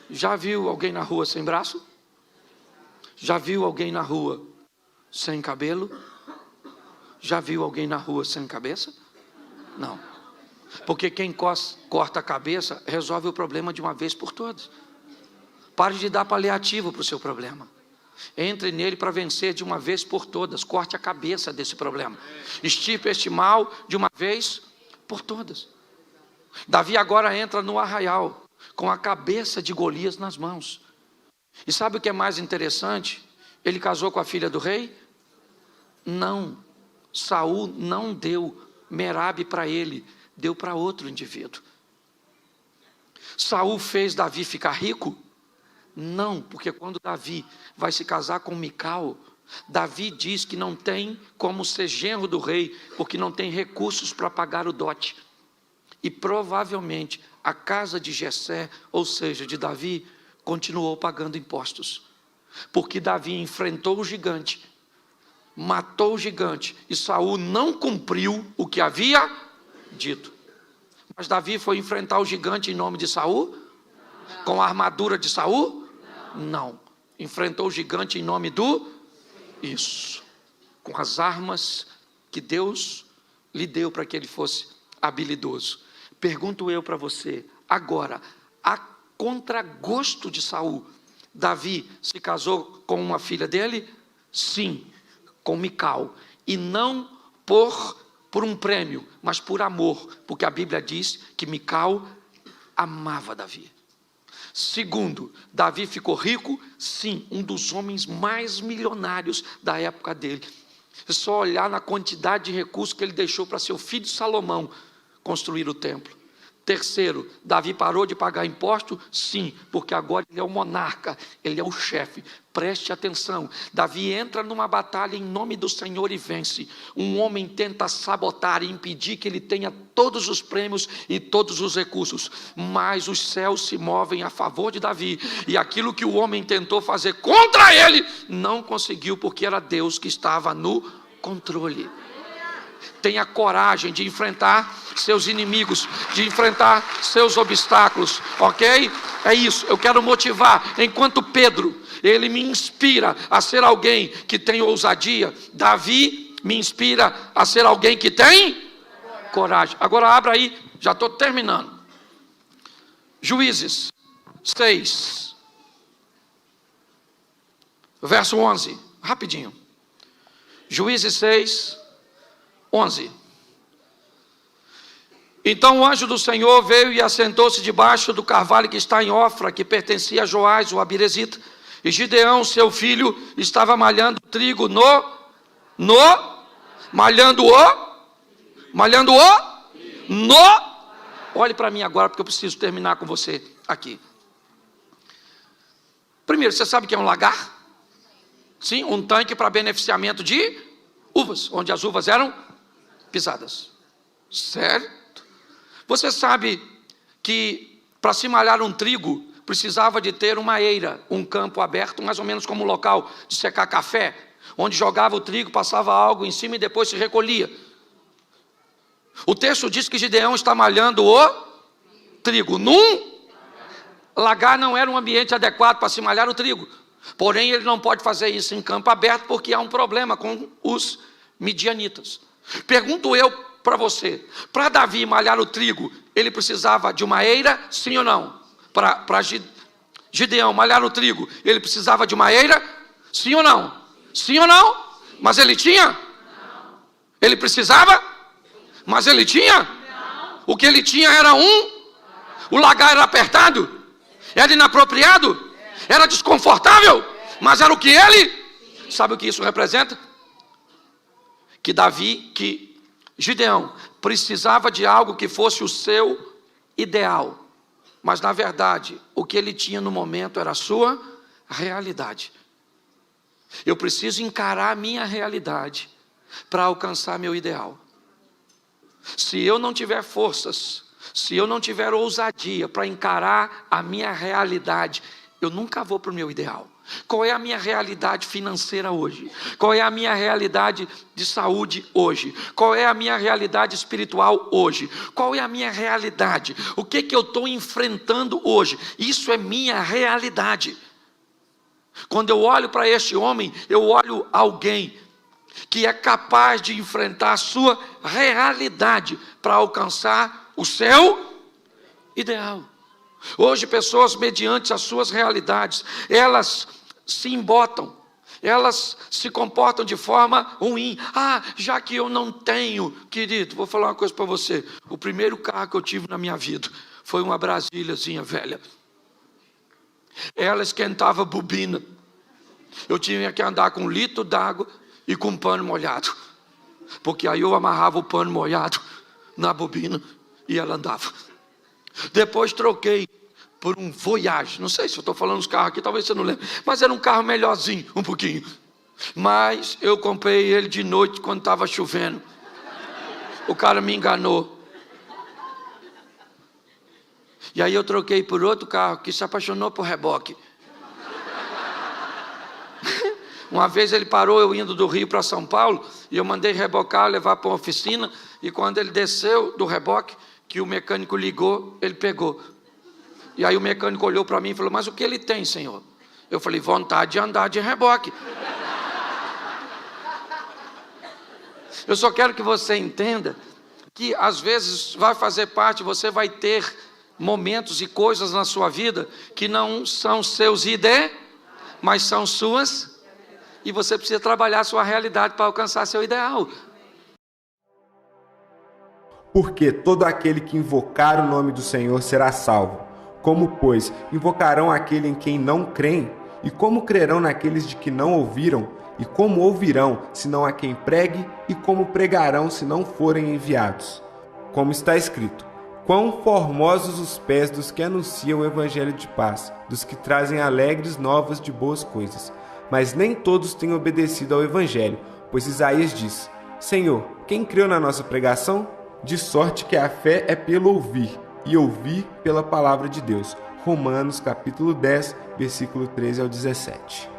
Já viu alguém na rua sem braço? Já viu alguém na rua sem cabelo? Já viu alguém na rua sem cabeça? Não. Porque quem corta a cabeça resolve o problema de uma vez por todas. Pare de dar paliativo para o seu problema. Entre nele para vencer de uma vez por todas. Corte a cabeça desse problema. Extirpe este mal de uma vez por todas. Davi agora entra no arraial com a cabeça de Golias nas mãos. E sabe o que é mais interessante? Ele casou com a filha do rei? Não. Saul não deu Merabe para ele, deu para outro indivíduo. Saul fez Davi ficar rico? Não, porque quando Davi vai se casar com Mical, Davi diz que não tem como ser genro do rei, porque não tem recursos para pagar o dote. E provavelmente a casa de Jessé, ou seja, de Davi, continuou pagando impostos. Porque Davi enfrentou o gigante, matou o gigante, e Saul não cumpriu o que havia dito. Mas Davi foi enfrentar o gigante em nome de Saul? Não. Com a armadura de Saul? Não. Enfrentou o gigante em nome do? Isso. Com as armas que Deus lhe deu para que ele fosse habilidoso. Pergunto eu para você, agora, a contragosto de Saul, Davi se casou com uma filha dele? Sim, com Mical. E não por um prêmio, mas por amor, porque a Bíblia diz que Mical amava Davi. Segundo, Davi ficou rico? Sim, um dos homens mais milionários da época dele. É só olhar na quantidade de recursos que ele deixou para seu filho Salomão construir o templo. Terceiro, Davi parou de pagar imposto? Sim, porque agora ele é o monarca, ele é o chefe. Preste atenção, Davi entra numa batalha em nome do Senhor e vence. Um homem tenta sabotar e impedir que ele tenha todos os prêmios e todos os recursos, mas os céus se movem a favor de Davi, e aquilo que o homem tentou fazer contra ele, não conseguiu, porque era Deus que estava no controle. Tenha coragem de enfrentar seus inimigos, de enfrentar seus obstáculos, ok? É isso, eu quero motivar. Enquanto Pedro, ele me inspira a ser alguém que tem ousadia, Davi me inspira a ser alguém que tem coragem. Agora abra aí, já estou terminando. Juízes 6, verso 11, rapidinho. Juízes 6, 11. Então o anjo do Senhor veio e assentou-se debaixo do carvalho que está em Ofra, que pertencia a Joás, o Abirezita. E Gideão, seu filho, estava malhando trigo Olhe para mim agora, porque eu preciso terminar com você aqui. Primeiro, você sabe o que é um lagar? Sim, um tanque para beneficiamento de uvas, onde as uvas eram pisadas. Certo? Você sabe que para se malhar um trigo, precisava de ter uma eira, um campo aberto, mais ou menos como um local de secar café, onde jogava o trigo, passava algo em cima e depois se recolhia. O texto diz que Gideão está malhando o trigo. Num lagar não era um ambiente adequado para se malhar o trigo. Porém, ele não pode fazer isso em campo aberto, porque há um problema com os midianitas. Pergunto eu para você, para Davi malhar o trigo, ele precisava de uma eira, sim ou não? Para Gideão malhar o trigo, ele precisava de uma eira, sim ou não? Sim ou não? Mas ele tinha? Não. Ele precisava? Mas ele tinha? Não. O que ele tinha era o lagar era apertado? Era inapropriado? Era desconfortável? Mas era o que ele? Sabe o que isso representa? Que Gideão precisava de algo que fosse o seu ideal, mas na verdade o que ele tinha no momento era a sua realidade. Eu preciso encarar a minha realidade para alcançar meu ideal. Se eu não tiver forças, se eu não tiver ousadia para encarar a minha realidade, eu nunca vou para o meu ideal. Qual é a minha realidade financeira hoje? Qual é a minha realidade de saúde hoje? Qual é a minha realidade espiritual hoje? Qual é a minha realidade? O que eu estou enfrentando hoje? Isso é minha realidade. Quando eu olho para este homem, eu olho alguém que é capaz de enfrentar a sua realidade para alcançar o seu ideal. Hoje, pessoas, mediante as suas realidades, elas se embotam, elas se comportam de forma ruim. Já que eu não tenho, querido, vou falar uma coisa para você. O primeiro carro que eu tive na minha vida foi uma Brasíliazinha velha. Ela esquentava bobina. Eu tinha que andar com 1 litro d'água e com um pano molhado, porque aí eu amarrava o pano molhado na bobina e ela andava. Depois troquei por um Voyage. Não sei se eu estou falando dos carros aqui, talvez você não lembre, mas era um carro melhorzinho, um pouquinho. Mas eu comprei ele de noite quando estava chovendo. O cara me enganou. E aí eu troquei por outro carro que se apaixonou por reboque. Uma vez ele parou, eu indo do Rio para São Paulo, e eu mandei rebocar, levar para uma oficina, e quando ele desceu do reboque, que o mecânico ligou, ele pegou. E aí o mecânico olhou para mim e falou: mas o que ele tem, senhor? Eu falei: vontade de andar de reboque. Eu só quero que você entenda que às vezes vai fazer parte, você vai ter momentos e coisas na sua vida que não são seus ideias, mas são suas, e você precisa trabalhar a sua realidade para alcançar seu ideal. Porque todo aquele que invocar o nome do Senhor será salvo. Como, pois, invocarão aquele em quem não creem? E como crerão naqueles de que não ouviram? E como ouvirão, se não há quem pregue? E como pregarão, se não forem enviados? Como está escrito: quão formosos os pés dos que anunciam o evangelho de paz, dos que trazem alegres novas de boas coisas. Mas nem todos têm obedecido ao evangelho, pois Isaías diz: Senhor, quem creu na nossa pregação? De sorte que a fé é pelo ouvir, e ouvir pela palavra de Deus. Romanos capítulo 10, versículo 13 ao 17.